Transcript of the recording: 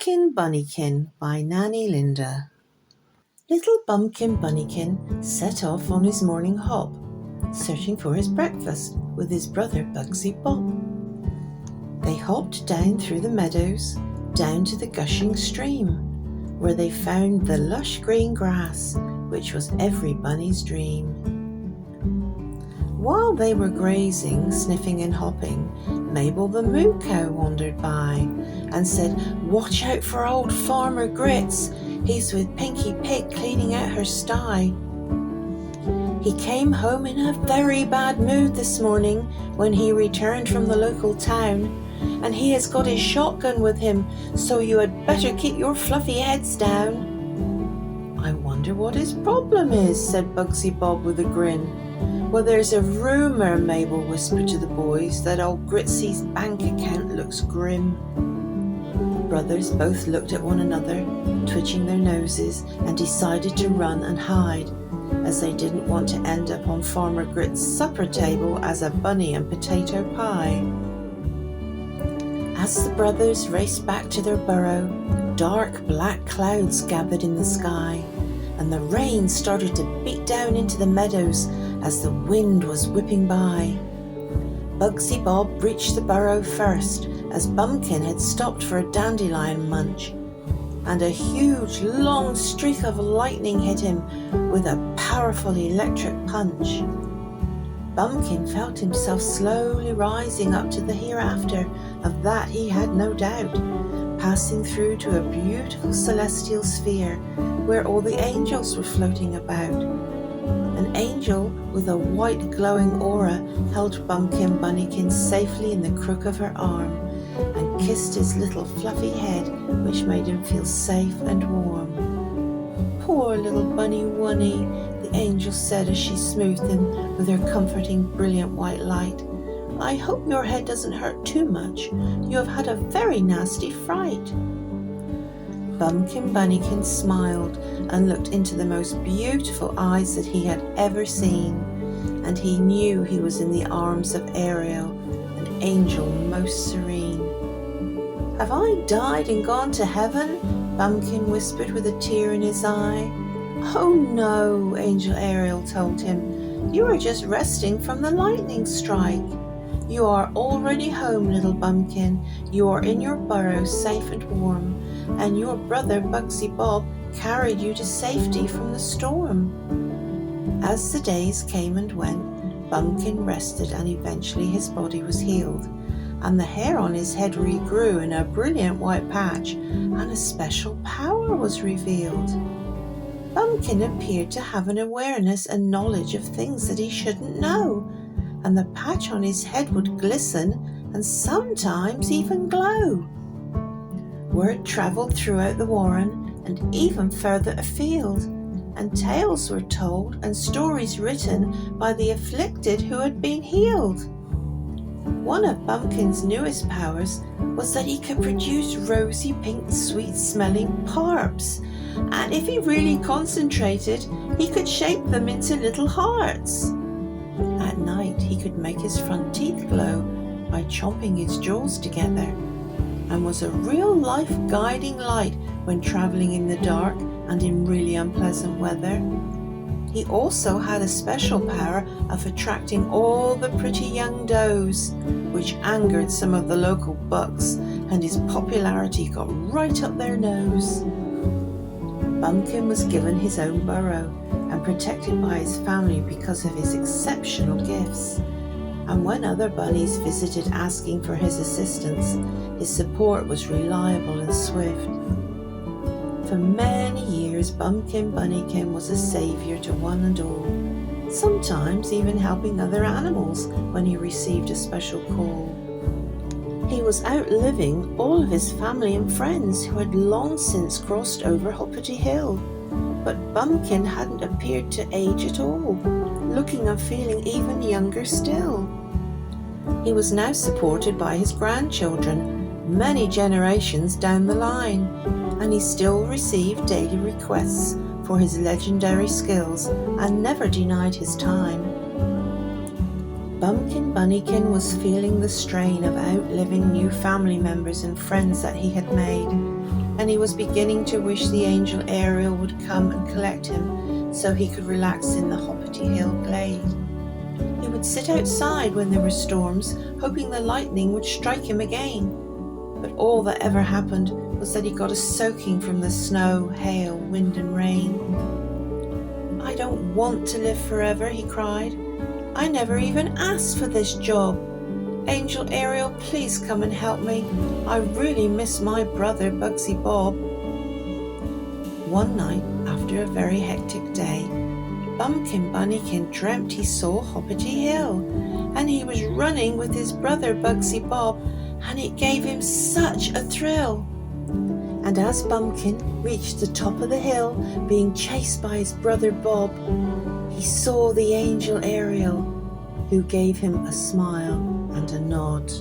Bumkin Bunnykin by Nanny Linda. Little Bumkin Bunnykin set off on his morning hop, searching for his breakfast with his brother Bugsy Bob. They hopped down through the meadows, down to the gushing stream, where they found the lush green grass, which was every bunny's dream. While they were grazing, sniffing and hopping, Mabel the moo cow wandered by and said, "Watch out for old Farmer Grits. He's with Pinky Pig cleaning out her sty. He came home in a very bad mood this morning when he returned from the local town, and he has got his shotgun with him, so you had better keep your fluffy heads down." "I wonder what his problem is," said Bugsy Bob with a grin. "Well, there's a rumour," Mabel whispered to the boys, "that old Gritsy's bank account looks grim." Brothers both looked at one another, twitching their noses, and decided to run and hide, as they didn't want to end up on Farmer Grit's supper table as a bunny and potato pie. As the brothers raced back to their burrow, dark black clouds gathered in the sky, and the rain started to beat down into the meadows as the wind was whipping by. Bugsy Bob reached the burrow first, as Bumkin had stopped for a dandelion munch, and a huge long streak of lightning hit him with a powerful electric punch. Bumkin felt himself slowly rising up to the hereafter, of that he had no doubt, passing through to a beautiful celestial sphere where all the angels were floating about. An angel with a white glowing aura held Bumkin Bunnykin safely in the crook of her arm and kissed his little fluffy head, which made him feel safe and warm. "Poor little bunny wunny," the angel said as she smoothed him with her comforting brilliant white light. "I hope your head doesn't hurt too much. You have had a very nasty fright." Bumkin Bunnykin smiled and looked into the most beautiful eyes that he had ever seen, and he knew he was in the arms of Ariel, an angel most serene. "Have I died and gone to heaven?" Bumkin whispered with a tear in his eye. "Oh no," Angel Ariel told him. "You are just resting from the lightning strike. You are already home, little Bumkin. You are in your burrow safe and warm, and your brother Bugsy Bob carried you to safety from the storm." As the days came and went, Bumkin rested, and eventually his body was healed, and the hair on his head regrew in a brilliant white patch, and a special power was revealed. Bumkin appeared to have an awareness and knowledge of things that he shouldn't know, and the patch on his head would glisten and sometimes even glow. Word travelled throughout the warren and even further afield, and tales were told and stories written by the afflicted who had been healed. One of Bumkin's newest powers was that he could produce rosy pink sweet-smelling parps, and if he really concentrated, he could shape them into little hearts. At night, he could make his front teeth glow by chomping his jaws together, and was a real-life guiding light when travelling in the dark and in really unpleasant weather. He also had a special power of attracting all the pretty young does, which angered some of the local bucks, and his popularity got right up their nose. Bumkin was given his own burrow and protected by his family because of his exceptional gifts. And when other bunnies visited asking for his assistance, his support was reliable and swift. For many years, Bumkin Bunnykin was a saviour to one and all, sometimes even helping other animals when he received a special call. He was outliving all of his family and friends who had long since crossed over Hoppity Hill, but Bumkin hadn't appeared to age at all, looking and feeling even younger still. He was now supported by his grandchildren, many generations down the line, and he still received daily requests for his legendary skills and never denied his time. Bumkin Bunnykin was feeling the strain of outliving new family members and friends that he had made, and he was beginning to wish the Angel Ariel would come and collect him so he could relax in the Hoppity Hill glade. He would sit outside when there were storms, hoping the lightning would strike him again. But all that ever happened was that he got a soaking from the snow, hail, wind and rain. "I don't want to live forever," he cried. "I never even asked for this job. Angel Ariel, please come and help me. I really miss my brother Bugsy Bob." One night, after a very hectic day, Bumkin Bunnykin dreamt he saw Hoppity Hill, and he was running with his brother Bugsy Bob, and it gave him such a thrill. And as Bumkin reached the top of the hill, being chased by his brother Bob, he saw the Angel Ariel, who gave him a smile and a nod.